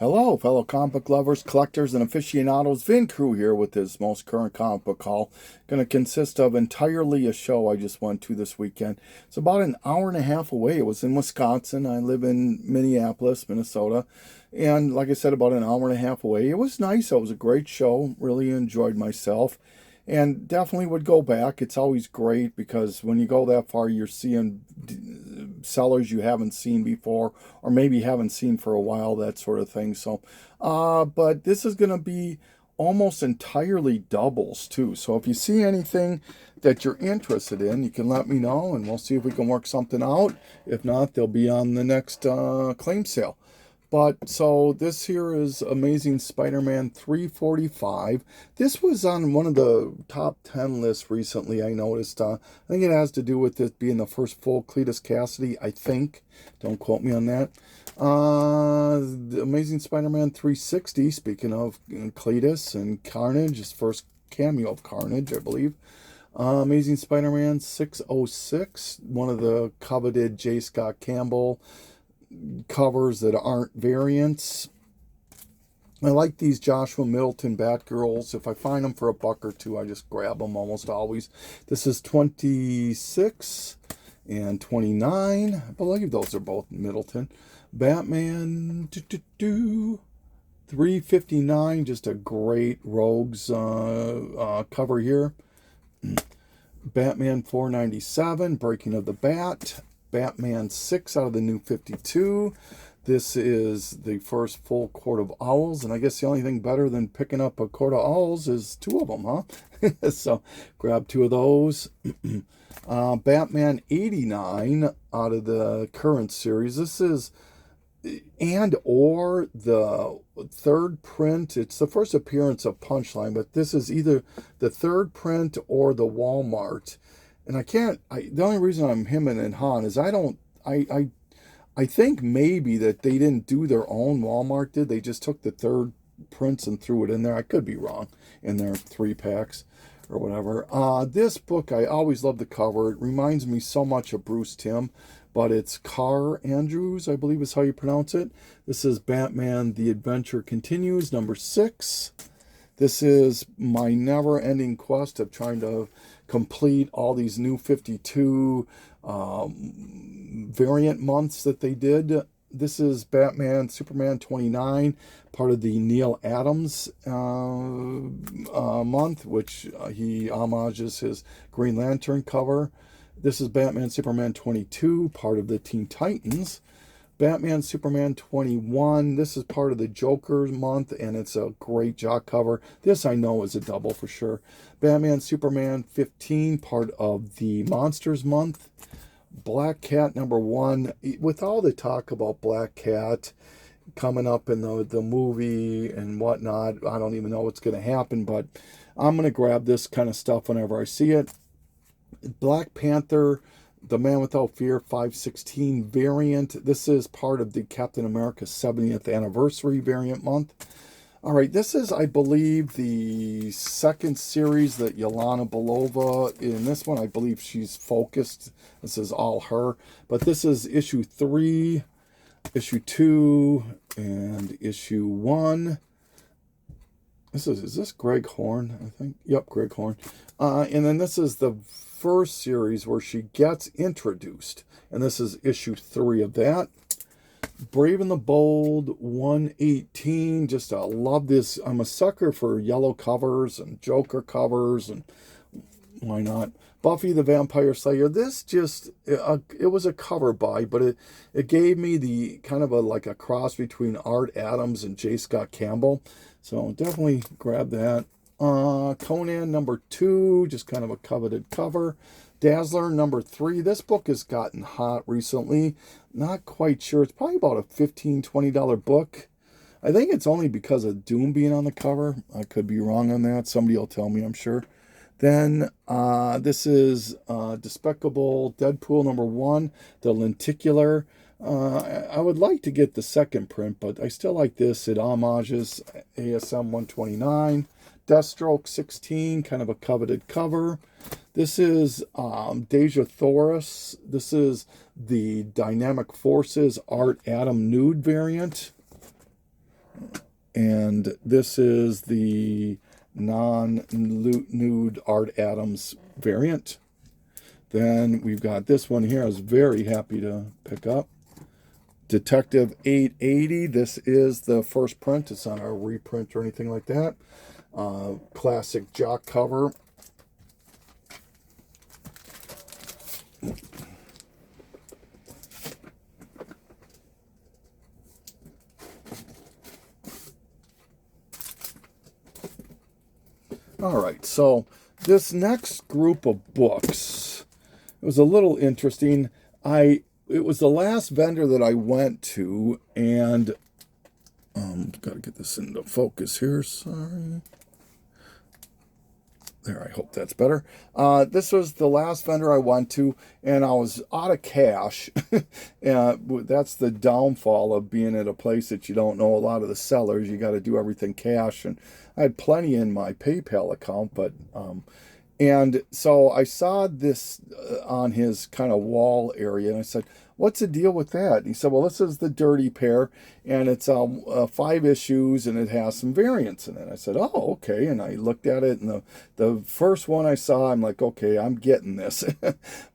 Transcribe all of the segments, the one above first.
Hello, fellow comic book lovers, collectors, and aficionados. Vin Crew here with his most current comic book haul. Going to consist of entirely a show I just went to this weekend. It's about an hour and a half away. It was in Wisconsin. I live in Minneapolis, Minnesota. And like I said, about an hour and a half away. It was nice. It was a great show. Really enjoyed myself. And definitely would go back. It's always great because when you go that far, you're seeing sellers you haven't seen before, or maybe haven't seen for a while, that sort of thing. So, but this is going to be almost entirely doubles too. So if you see anything that you're interested in, you can let me know, and we'll see if we can work something out. If not, they'll be on the next claim sale. But so this here is Amazing Spider-Man 345. This was on one of the top 10 lists recently, I noticed. I think it has to do with this being the first full Cletus Cassidy, I think. Don't quote me on that. The Amazing Spider-Man 360, speaking of Cletus and Carnage, his first cameo of Carnage, I believe. Amazing Spider-Man 606, one of the coveted J. Scott Campbell covers that aren't variants. I like these Joshua Middleton Batgirls. If I find them for $1 or $2, I just grab them almost always. This is 26 and 29. I believe those are both Middleton. Batman 359, just a great Rogues cover here. Batman 497, Breaking of the Bat. Batman 6 out of the New 52. This is the first full Court of Owls, and I guess the only thing better than picking up a Court of Owls is 2 of them, huh? So grab 2 of those. Batman 89 out of the current series. This is or the third print. It's the first appearance of Punchline, but this is either the third print or the Walmart. And the only reason I'm him and Han is I think maybe that they didn't do their own, Walmart did. They just took the third prints and threw it in there. I could be wrong, in their 3-packs or whatever. This book, I always love the cover. It reminds me so much of Bruce Timm, but it's Carr Andrews, I believe is how you pronounce it. This is Batman The Adventure Continues, number 6. This is my never-ending quest of trying to complete all these new 52 variant months that they did. This is Batman Superman 29, part of the Neil Adams month, which he homages his Green Lantern cover. This is Batman Superman 22, part of the Teen Titans. Batman Superman 21. This is part of the Joker month, and it's a great jock cover. This I know is a double for sure. Batman Superman 15, part of the Monsters month. Black Cat number 1. With all the talk about Black Cat coming up in the movie and whatnot, I don't even know what's going to happen, but I'm going to grab this kind of stuff whenever I see it. Black Panther, The Man Without Fear 516 variant. This is part of the Captain America 70th anniversary variant month. All right, this is, I believe, the second series that Yelena Belova, in this one, I believe she's focused. This is all her. But this is issue 3, issue 2, and issue 1. Is this Greg Horn, I think? Yep, Greg Horn. And then this is the first series where she gets introduced, and this is issue 3 of that. Brave and the Bold 118. Just I love this. I'm a sucker for yellow covers and Joker covers, and why not? Buffy the Vampire Slayer. This just it was a cover by, but it gave me the kind of like a cross between Art Adams and J. Scott Campbell. So definitely grab that. Conan number 2, just kind of a coveted cover. Dazzler number 3. This book has gotten hot recently. Not quite sure. It's probably about a $15, $20 book. I think it's only because of Doom being on the cover. I could be wrong on that. Somebody will tell me, I'm sure. Then this is Despicable Deadpool number 1, the lenticular. I would like to get the second print, but I still like this. It homages ASM 129. Deathstroke 16, kind of a coveted cover. This is Deja Thoris. This is the Dynamic Forces Art Adam Nude variant. And this is the non-nude Art Adams variant. Then we've got this one here I was very happy to pick up. Detective 880. This is the first print. It's not a reprint or anything like that. Classic jock cover. All right, so this next group of books, it was a little interesting. It was the last vendor that I went to, and got to get this into focus here. Sorry. There, I hope that's better. This was the last vendor I went to, and I was out of cash. That's the downfall of being at a place that you don't know a lot of the sellers. You got to do everything cash, and I had plenty in my PayPal account, but and so I saw this on his kind of wall area, and I said, "What's the deal with that?" And he said, "Well, this is the Dirty Pair, and it's 5 issues, and it has some variants in it." I said, "Oh, okay." And I looked at it, and the first one I saw, I'm like, "Okay, I'm getting this."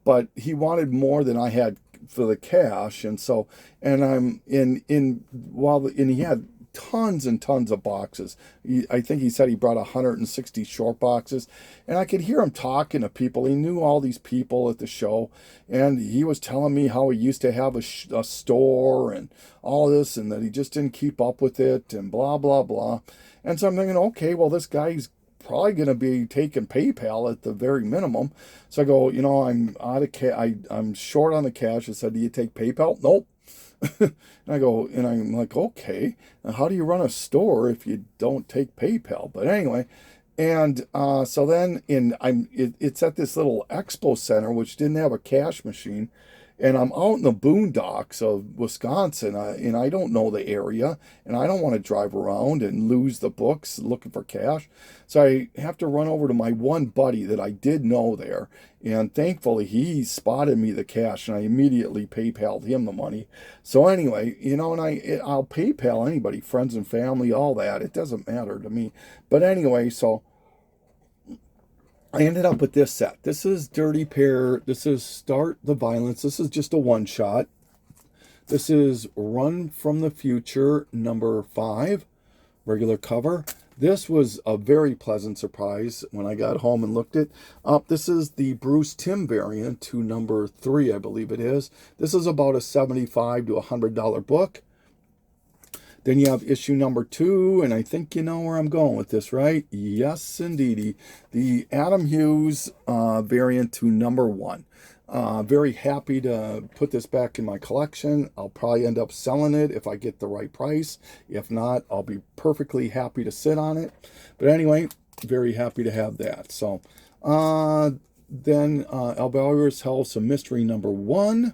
But he wanted more than I had for the cash, and so, and I'm and he had tons and tons of boxes. I think he said he brought 160 short boxes, and I could hear him talking to people. He knew all these people at the show, and he was telling me how he used to have a store and all this, and that he just didn't keep up with it, and blah blah blah. And so I'm thinking, okay, well, this guy's probably going to be taking PayPal at the very minimum. So I go, I'm out of I'm short on the cash. I said, "Do you take PayPal?" "Nope." And I go, and I'm like, "Okay, now how do you run a store if you don't take PayPal?" But anyway, and so then it's at this little expo center which didn't have a cash machine, and I'm out in the boondocks of Wisconsin, and I don't know the area, and I don't want to drive around and lose the books looking for cash. So I have to run over to my one buddy that I did know there, and thankfully he spotted me the cash, and I immediately PayPal'd him the money. So anyway, and I'll PayPal anybody, friends and family, all that. It doesn't matter to me. But anyway, so I ended up with this set. This is Dirty Pair. This is Start the Violence. This is just a one-shot. This is Run from the Future, number 5, regular cover. This was a very pleasant surprise when I got home and looked it up. This is the Bruce Timm variant to number 3, I believe it is. This is about a $75 to $100 book. Then you have issue number 2, and I think you know where I'm going with this, right? Yes, indeedy. The Adam Hughes variant to number 1. Very happy to put this back in my collection. I'll probably end up selling it if I get the right price. If not, I'll be perfectly happy to sit on it. But anyway, very happy to have that. So then Alvarez House of Mystery number 1.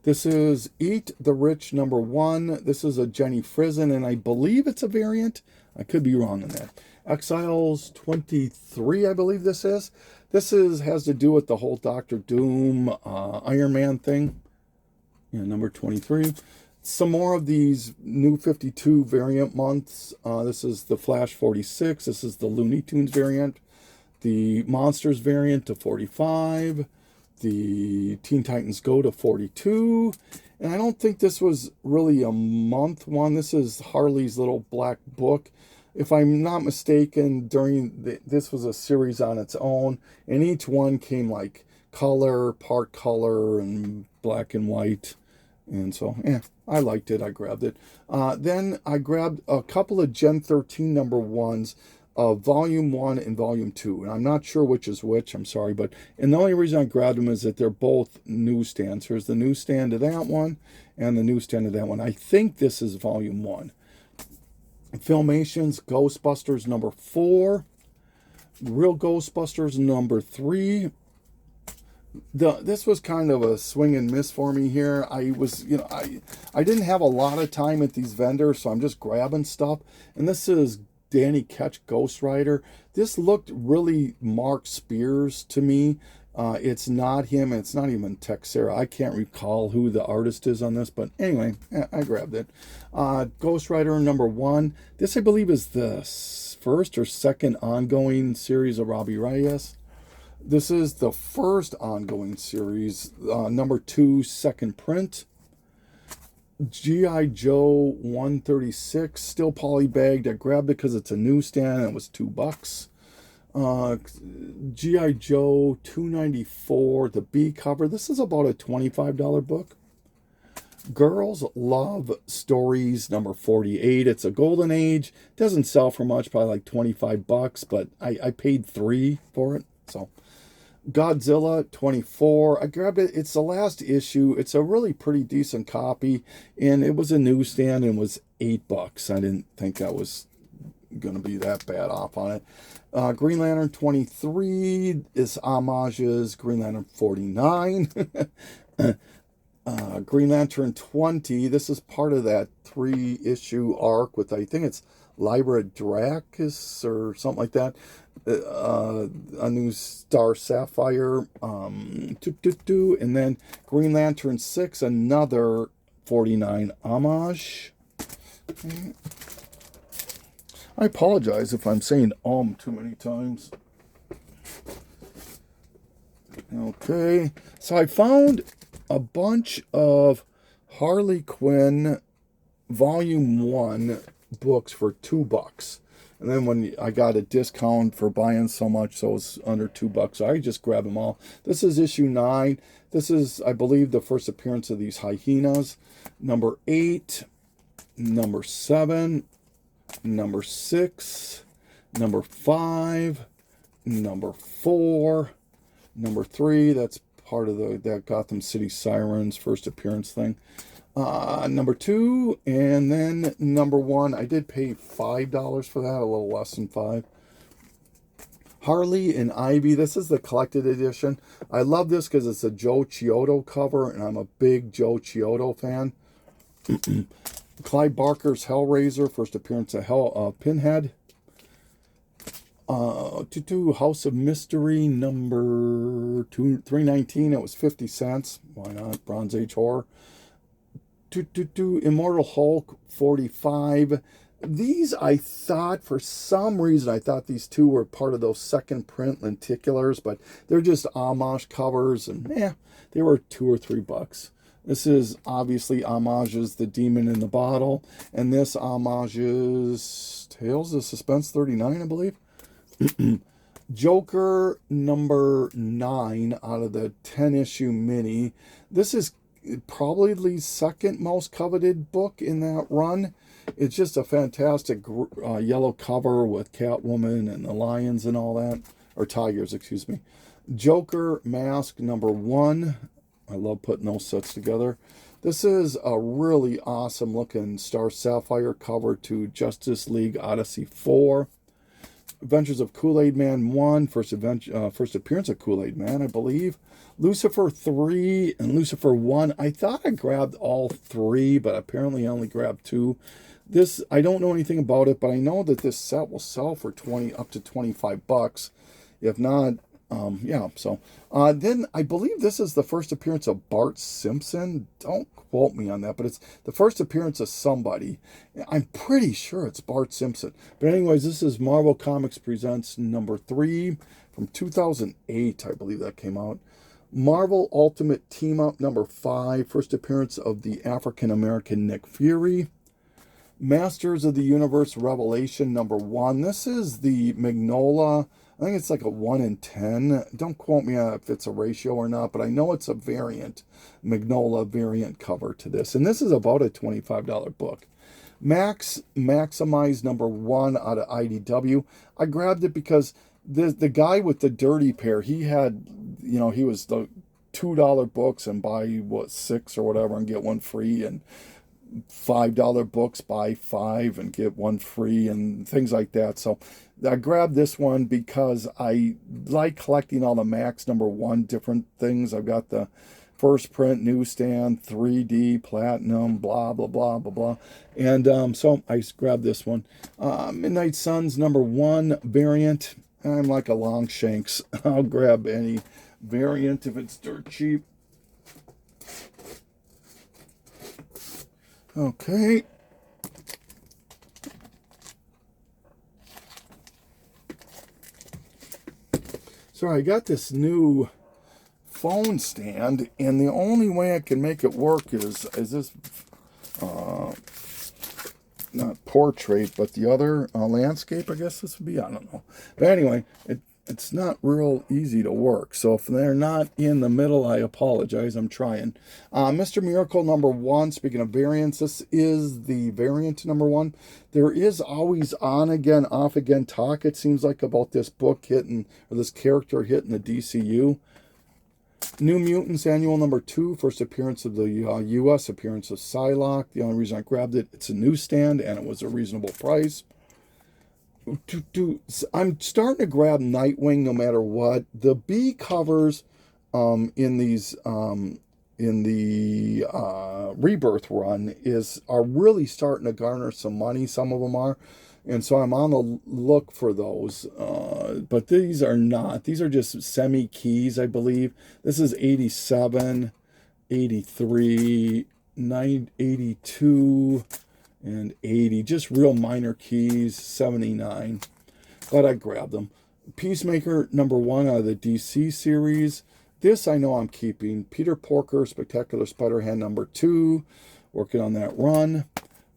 This is Eat the Rich number 1. This is a Jenny Frison, and I believe it's a variant. I could be wrong on that. Exiles 23, I believe this is. This has to do with the whole Doctor Doom, Iron Man thing. Yeah, number 23. Some more of these new 52 variant months. This is the Flash 46. This is the Looney Tunes variant. The Monsters variant to 45. The Teen Titans Go to 42. And I don't think this was really a month one. This is Harley's little black book. If I'm not mistaken, this was a series on its own. And each one came like part color, and black and white. And so, I liked it. I grabbed it. Then I grabbed a couple of Gen 13 number 1s. Volume 1 and Volume 2. And I'm not sure which is which. I'm sorry. And the only reason I grabbed them is that they're both newsstands. Here's the newsstand to that one and the newsstand to that one. I think this is Volume 1. Filmation's Ghostbusters number 4. Real Ghostbusters number 3. This was kind of a swing and miss for me here. I didn't have a lot of time at these vendors, so I'm just grabbing stuff. And this is Danny Ketch Ghost Rider. This looked really Mark Spears to me. It's not him, and it's not even Texera. I can't recall who the artist is on this, but anyway, I grabbed it. Ghost Rider #1. This, I believe, is the first or second ongoing series of Robbie Reyes. This is the first ongoing series, #2, second print. G.I. Joe 136, still polybagged. I grabbed it because it's a newsstand and it was $2. G.I. Joe 294, the B cover. This is about a $25 book. Girls Love Stories #48. It's a golden age. Doesn't sell for much, probably like $25, but I paid $3 for it. So Godzilla 24. I grabbed it. It's the last issue. It's a really pretty decent copy, and it was a newsstand and was $8. I didn't think I was going to be that bad off on it. Green Lantern 23 is homages. Green Lantern 49. Green Lantern 20. This is part of that 3-issue arc with, I think it's Lyra Dracus or something like that. A new Star Sapphire. And then Green Lantern 6, another 49 homage. I apologize if I'm saying too many times. Okay, so I found a bunch of Harley Quinn Volume 1 books for $2. And then when I got a discount for buying so much, so it's under $2, so I just grab them all. This is issue 9. This is, I believe, the first appearance of these hyenas. #8, #7, #6, #5, #4, #3. That's part of that Gotham City Sirens first appearance thing. #2, and then #1. I did pay $5 for that, a little less than 5. Harley and Ivy. This is the collected edition. I love this because it's a Joe Chiodo cover, and I'm a big Joe Chiodo fan. Clive Barker's Hellraiser, first appearance of Pinhead. House of Mystery #319. It was 50 cents. Why not? Bronze Age horror. Immortal Hulk 45. These, I thought, for some reason, I thought these two were part of those second print lenticulars, but they're just homage covers, and they were $2 or $3. This is obviously homages The Demon in the Bottle, and this homages Tales of Suspense 39, I believe. Joker #9 out of the 10-issue mini. This is probably the second most coveted book in that run. It's just a fantastic yellow cover with Catwoman and the lions and all that, or tigers, excuse me. Joker Mask #1. I love putting those sets together. This is a really awesome looking Star Sapphire cover to Justice League Odyssey 4. Adventures of Kool-Aid Man 1, first appearance of Kool-Aid Man, I believe. Lucifer 3 and Lucifer 1. I thought I grabbed all 3, but apparently I only grabbed 2. This, I don't know anything about it, but I know that this set will sell for up to $25. If not, then I believe this is the first appearance of Bart Simpson. Don't quote me on that, but it's the first appearance of somebody. I'm pretty sure it's Bart Simpson. But anyways, this is Marvel Comics Presents #3 from 2008, I believe that came out. Marvel Ultimate Team Up #5, first appearance of the African-American Nick Fury. Masters of the Universe Revelation #1. This is the Magnola. I think it's like a 1 in 10. Don't quote me on if it's a ratio or not, but I know it's a variant, Magnola variant cover to this. And this is about a $25 book. Maximize #1 out of IDW. I grabbed it because the guy with the dirty pair, he had, he was the $2 books and buy 6 or whatever and get one free, and $5 books, buy 5 and get one free, and things like that. So I grabbed this one because I like collecting all the Max #1 different things. I've got the first print, newsstand, 3D, platinum, blah, blah, blah, blah, blah. And so I grabbed this one. Midnight Suns #1 variant. I'm like a Longshanks. I'll grab any variant if it's dirt cheap. Okay. So I got this new phone stand, and the only way I can make it work is this, not portrait, but the other landscape, I guess this would be, I don't know. But anyway, it's not real easy to work. So if they're not in the middle, I apologize. I'm trying. Mr. Miracle #1, speaking of variants, this is the variant #1. There is always on again, off again talk, it seems like, about this book hitting, or this character hitting the DCU. New Mutants Annual #2, first appearance of the U.S. appearance of Psylocke. The only reason I grabbed it, it's a newsstand, and it was a reasonable price. I'm starting to grab Nightwing no matter what. The B covers in these in the Rebirth run are really starting to garner some money. Some of them are, and so I'm on the look for those. But these are not. These are just semi keys, I believe. This is 87, 83, 82. And 80, just real minor keys, 79. But I grabbed them. Peacemaker #1 out of the DC series. This I know I'm keeping. Peter Porker, Spectacular Spider-Man #2. Working on that run.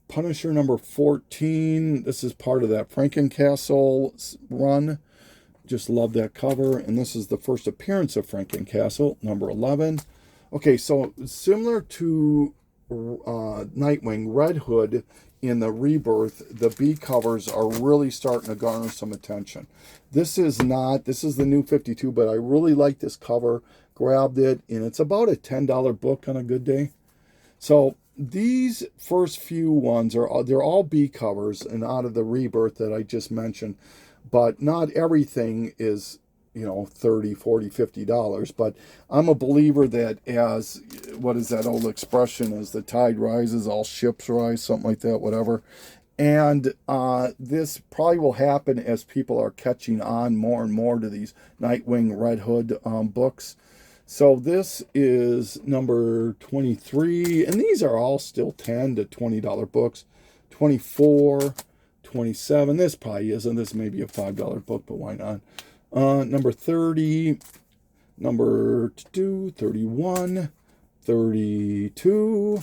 Punisher #14. This is part of that Frankencastle run. Just love that cover. And this is the first appearance of Frankencastle, #11. Okay, so similar to Nightwing, Red Hood in the Rebirth, the B covers are really starting to garner some attention. This is the new 52, but I really like this cover. Grabbed it, and it's about a $10 book on a good day. So these first few ones they're all B covers and out of the Rebirth that I just mentioned, but not everything is, you know, $30, $40, $50. But I'm a believer that as, what is that old expression, as the tide rises, all ships rise, something like that, whatever. And this probably will happen as people are catching on more and more to these Nightwing Red Hood books. So this is number 23, and these are all still $10 to $20 books. 24, 27, this probably isn't. This may be a $5 book, but why not? Number 30, number 2, 31, 32,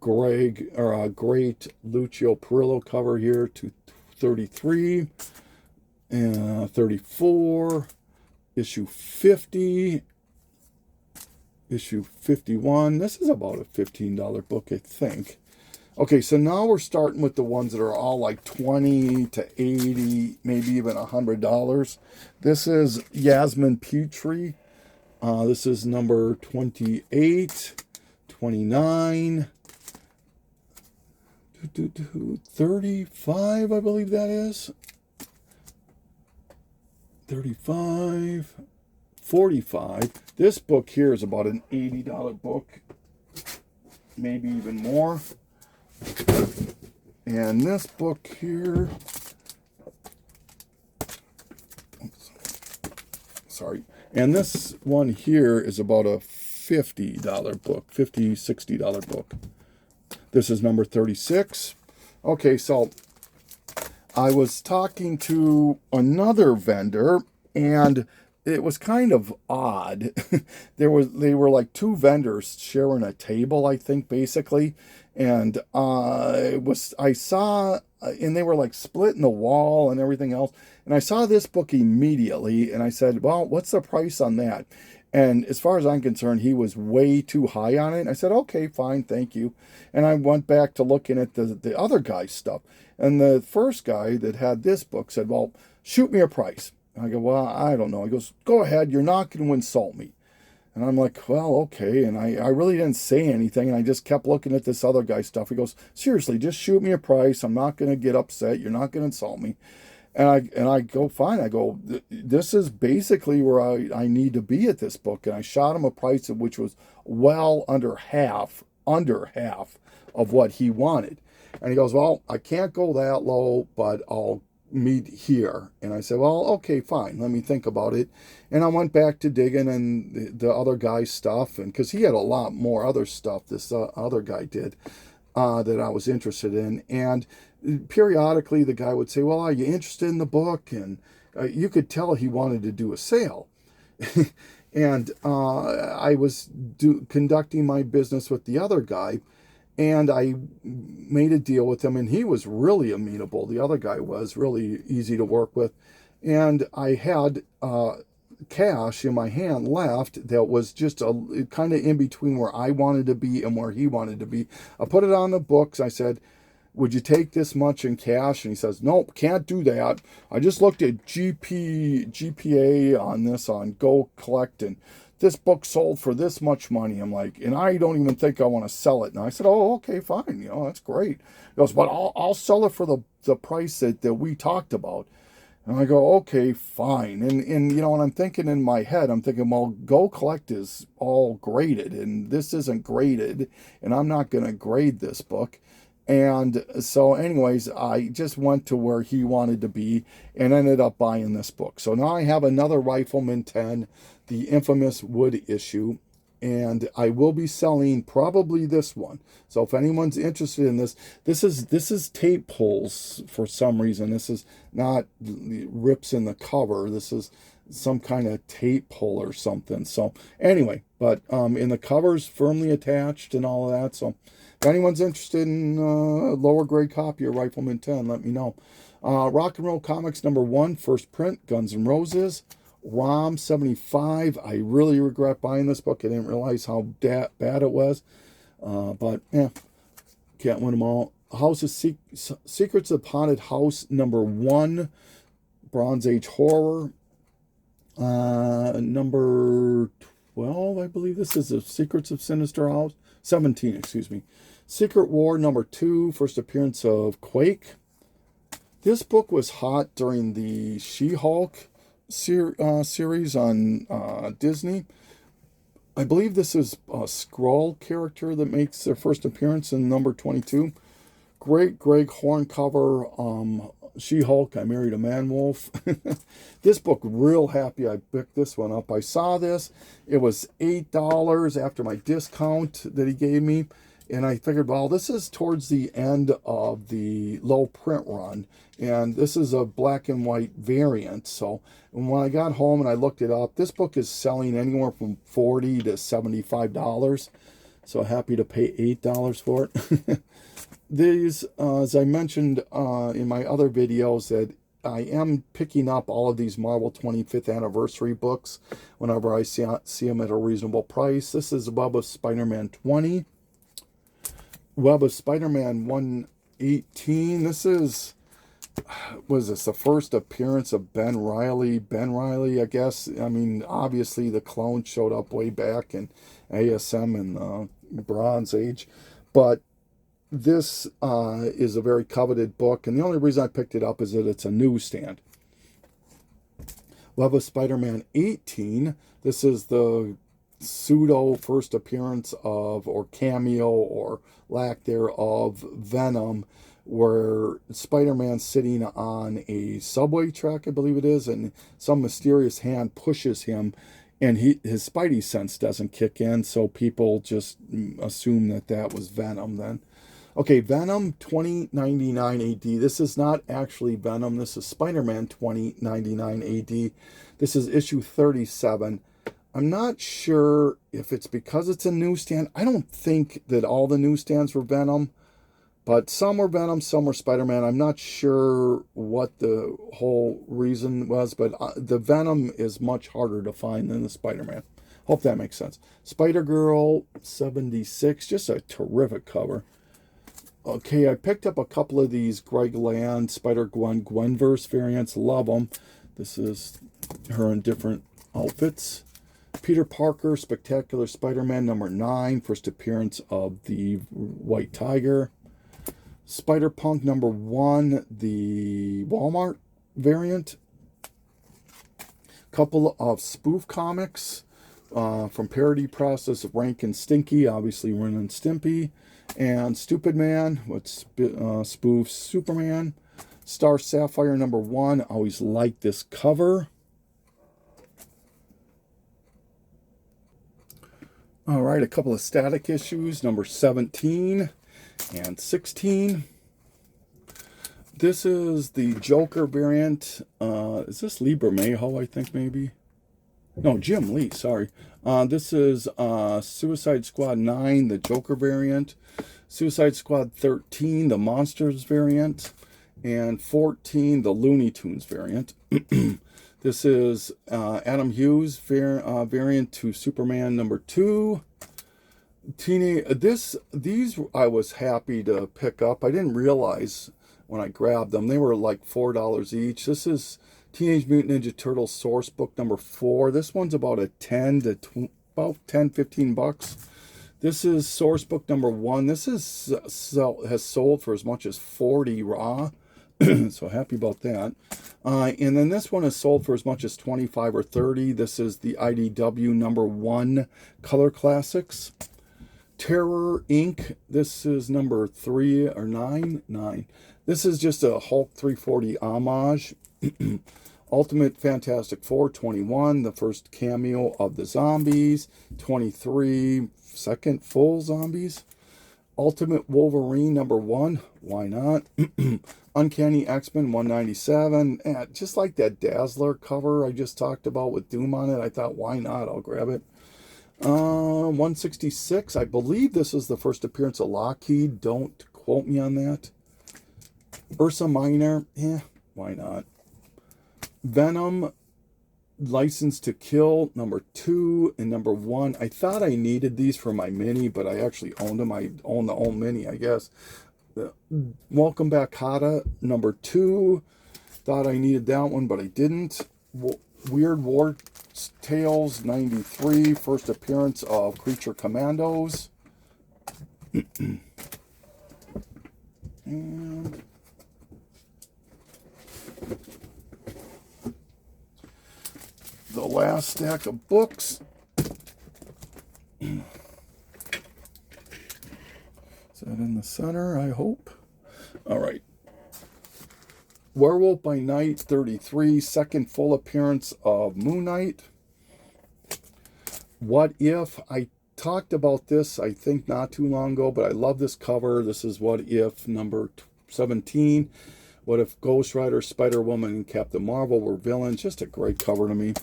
great Lucio Perillo cover here, to 33, 34, issue 50, issue 51. This is about a $15 book, I think. Okay, so now we're starting with the ones that are all like 20 to 80, maybe even $100. This is Yasmin Petrie. This is number 28, 29, 35, I believe that is. 35, 45. This book here is about an $80 book, maybe even more. And this book here, and this one here is about a $50 book, $60 book. This is number 36. Okay, so I was talking to another vendor, and it was kind of odd. They were like two vendors sharing a table, I think, basically. And I saw, and they were like splitting the wall and everything else. And I saw this book immediately, and I said, well, what's the price on that? And as far as I'm concerned, he was way too high on it. And I said, okay, fine, thank you. And I went back to looking at the other guy's stuff. And the first guy that had this book said, well, shoot me a price. And I go, well, I don't know. He goes, go ahead, you're not going to insult me. And I'm like, well, okay. And I really didn't say anything. And I just kept looking at this other guy's stuff. He goes, seriously, just shoot me a price. I'm not going to get upset. You're not going to insult me. And I go, fine. I go, this is basically where I need to be at this book. And I shot him a price which was well under half of what he wanted. And he goes, well, I can't go that low, but I'll meet here. And I said, well, okay, fine, let me think about it. And I went back to digging and the other guy's stuff, and because he had a lot more other stuff this other guy did that I was interested in. And periodically the guy would say, well, are you interested in the book? And you could tell he wanted to do a sale. And I was conducting my business with the other guy, and I made a deal with him, and he was really amenable. The other guy was really easy to work with. And I had cash in my hand left that was just a kind of in between where I wanted to be and where he wanted to be. I put it on the books. I said, would you take this much in cash? And he says, nope, can't do that. I just looked at GPA on this on Go Collect, and this book sold for this much money. I'm like, and I don't even think I want to sell it. And I said, oh, okay, fine. You know, that's great. He goes, but I'll sell it for the price that we talked about. And I go, okay, fine. And you know, when I'm thinking in my head, I'm thinking, well, Go Collect is all graded, and this isn't graded, and I'm not going to grade this book. And so anyways, I just went to where he wanted to be and ended up buying this book. So now I have another Rifleman 10, the infamous wood issue, and I will be selling probably this one. So if anyone's interested in this, this is tape pulls for some reason. This is not rips in the cover. This is some kind of tape pull or something. So anyway, but in the cover's firmly attached and all of that. So if anyone's interested in a lower grade copy of Rifleman 10, let me know. Rock and Roll Comics #1, first print, Guns N' Roses. ROM 75. I really regret buying this book. I didn't realize how bad it was. But yeah, can't win them all. Secrets of Haunted House #1, Bronze Age horror. Number 12, I believe this is the Secrets of Sinister House. 17, excuse me. Secret War #2, first appearance of Quake. This book was hot during the She-Hulk series on Disney. I believe this is a Skrull character that makes their first appearance in number 22. Great Greg Horn cover. She-Hulk, I Married a Man-Wolf. This book, real happy I picked this one up. I saw this. It was $8 after my discount that he gave me. And I figured, well, this is towards the end of the low print run. And this is a black and white variant. So when I got home and I looked it up, this book is selling anywhere from $40 to $75. So happy to pay $8 for it. These, as I mentioned in my other videos, that I am picking up all of these Marvel 25th anniversary books whenever I see them at a reasonable price. This is Web of Spider-Man 20. Web of Spider-Man 118. This was this the first appearance of Ben Reilly? Ben Reilly, I guess. I mean, obviously the clone showed up way back in ASM and Bronze Age. But this is a very coveted book, and the only reason I picked it up is that it's a newsstand. Web of Spider-Man 18. This is the pseudo first appearance of, or cameo, or lack thereof, Venom, where Spider-Man's sitting on a subway track, I believe it is, and some mysterious hand pushes him, and his Spidey sense doesn't kick in, so people just assume that was Venom then. Okay, Venom 2099 AD. This is not actually Venom. This is Spider-Man 2099 AD. This is issue 37. I'm not sure if it's because it's a newsstand. I don't think that all the newsstands were Venom, but some were Venom, some were Spider-Man. I'm not sure what the whole reason was, but the Venom is much harder to find than the Spider-Man. Hope that makes sense. Spider-Girl 76, just a terrific cover. Okay, I picked up a couple of these Greg Land Spider-Gwen Gwenverse variants. Love them. This is her in different outfits. Peter Parker, Spectacular Spider-Man #9, first appearance of the White Tiger. Spider-Punk #1, the Walmart variant. Couple of spoof comics from Parody Process of Rank and Stinky, obviously Ren and Stimpy. And Stupid Man, which spoofs Superman. Star Sapphire number 1. Always like this cover. All right, a couple of static issues, number 17 and 16. This is the Joker variant. Is this Lee Bermejo, I think, maybe? No, Jim Lee, sorry. This is Suicide Squad 9, the Joker variant. Suicide Squad 13, the Monsters variant. And 14, the Looney Tunes variant. This is Adam Hughes variant to Superman number 2. These I was happy to pick up. I didn't realize when I grabbed them. They were like $4 each. This is Teenage Mutant Ninja Turtles source book number 4. This one's about a 15 bucks. This is source book number 1. This is has sold for as much as 40 raw. So happy about that. And then this one is sold for as much as 25 or 30. This is the IDW number 1 Color Classics. Terror Inc. This is number 3 or 9. This is just a Hulk 340 homage. Ultimate Fantastic Four 21, the first cameo of the zombies. 23, second full zombies. Ultimate Wolverine number 1, why not? Uncanny X-Men 197, just like that Dazzler cover I just talked about with Doom on it. I thought, why not? I'll grab it. 166, I believe this is the first appearance of Lockheed. Don't quote me on that. Ursa Minor, why not? Venom, License to Kill, number 2 and number 1. I thought I needed these for my mini, but I actually owned them. I own the old mini, I guess. Welcome Back Kata, number 2. Thought I needed that one, but I didn't. Weird War Tales, 93. First appearance of Creature Commandos. And the last stack of books. Is that in the center, I hope? All right. Werewolf by Night 33, second full appearance of Moon Knight. What If? I talked about this, I think, not too long ago, but I love this cover. This is What If number 17. What if Ghost Rider, Spider-Woman, and Captain Marvel were villains? Just a great cover to me.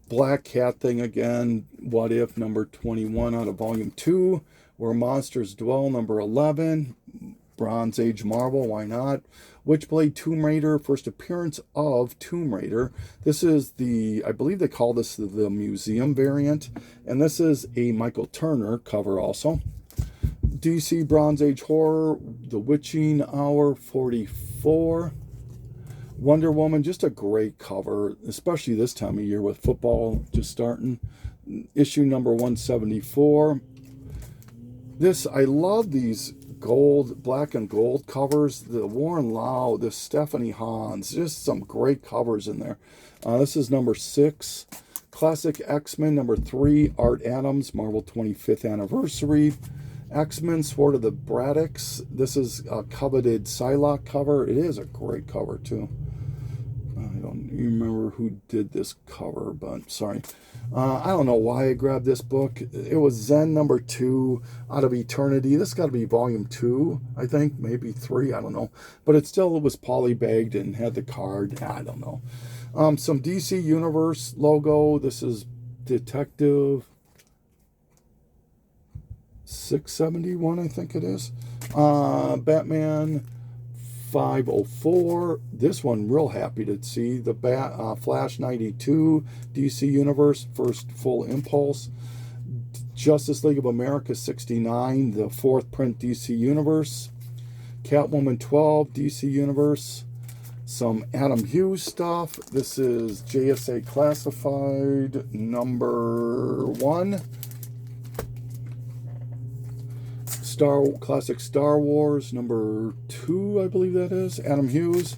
Black Cat Thing again. What If number 21 out of volume 2. Where Monsters Dwell number 11. Bronze Age Marvel, why not? Witchblade Tomb Raider, first appearance of Tomb Raider. This is I believe they call this the museum variant. And this is a Michael Turner cover also. DC Bronze Age Horror, The Witching Hour 44. Wonder Woman, just a great cover, especially this time of year with football just starting. Issue number 174. I love these black and gold covers. The Warren Lau, the Stephanie Hans, just some great covers in there. This is number 6. Classic X-Men number 3, Art Adams, Marvel 25th anniversary. X-Men Sword of the Braddocks. This is a coveted Psylocke cover. It is a great cover too. I don't even remember who did this cover, but sorry. I don't know why I grabbed this book. It was Zen number 2 out of Eternity. This got to be volume 2, I think, maybe 3, I don't know. But it was polybagged and had the card. I don't know. Some DC Universe logo. This is Detective 671, I think it is. Batman 504. This one, real happy to see. The Flash 92, DC Universe, first full impulse. Justice League of America 69, the 4th print DC Universe. Catwoman 12, DC Universe. Some Adam Hughes stuff. This is JSA Classified number 1. Classic Star Wars number 2, I believe that is. Adam Hughes.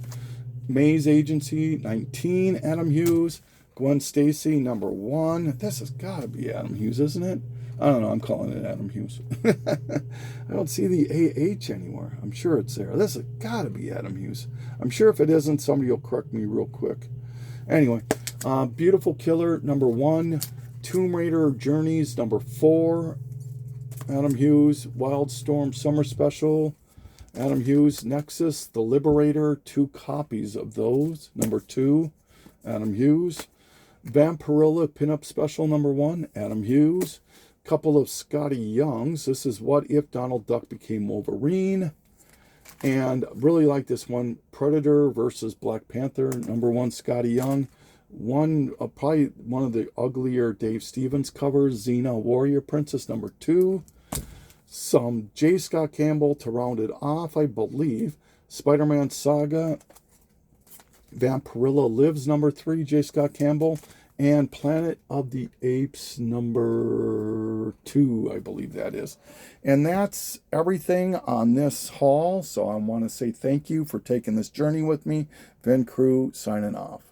Maze Agency 19, Adam Hughes. Gwen Stacy number 1. This has got to be Adam Hughes, isn't it? I don't know, I'm calling it Adam Hughes. I don't see the AH anywhere. I'm sure it's there. This has got to be Adam Hughes. I'm sure if it isn't, somebody will correct me real quick. Anyway, Beautiful Killer, number 1. Tomb Raider Journeys, number 4. Adam Hughes. Wildstorm Summer Special, Adam Hughes. Nexus, The Liberator, 2 copies of those, number 2. Adam Hughes. Vampirilla Pinup Special, number 1. Adam Hughes. Couple of Scotty Youngs. This is What If Donald Duck Became Wolverine. And really like this one, Predator versus Black Panther, number 1, Scotty Young. Probably one of the uglier Dave Stevens covers, Xena Warrior Princess, number 2. Some J. Scott Campbell to round it off, I believe. Spider-Man Saga, Vampirilla Lives, number 3, J. Scott Campbell. And Planet of the Apes, number 2, I believe that is. And that's everything on this haul. So I want to say thank you for taking this journey with me. Vin Crew signing off.